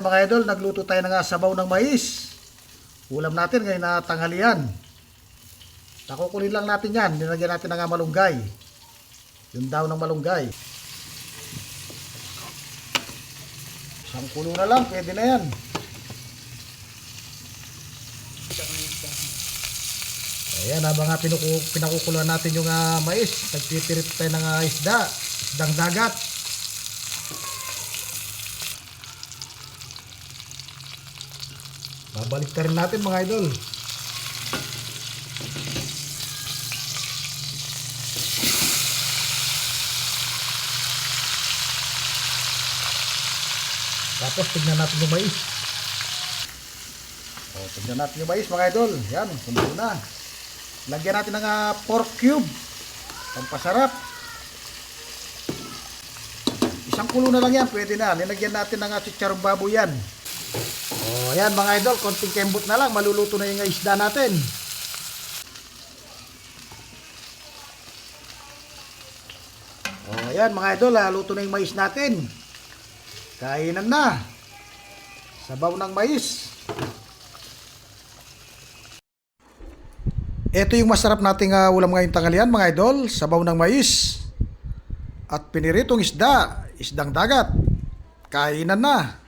Mga idol, nagluto tayo ng sabaw ng mais. Ulam natin ngayon na tanghalian. Nakukunin lang natin yan. Nilagyan natin ng malunggay. Yung daw ng malunggay. Isang kulo na lang, pwede na yan. Ayan, habang pinakukuluan natin yung mais, nagpipirit tayo ng isdang dagat. Babalik ka rin natin mga idol. Tapos tignan natin yung mais. Tignan natin yung mais mga idol. Yan, kumulo na. Lagyan natin ng pork cube. Pampasarap. Isang kulo na lang yan, pwede na. Nilagyan natin ng chicharong baboy yan. Ayan mga idol, konting kembot na lang, maluluto na yung isda natin. Ayan mga idol, luto na yung mais natin. Kainan na. Sabaw ng mais. Ito yung masarap nating ulam ngayong tanghalian mga idol, sabaw ng mais. At piniritong isdang dagat. Kainan na.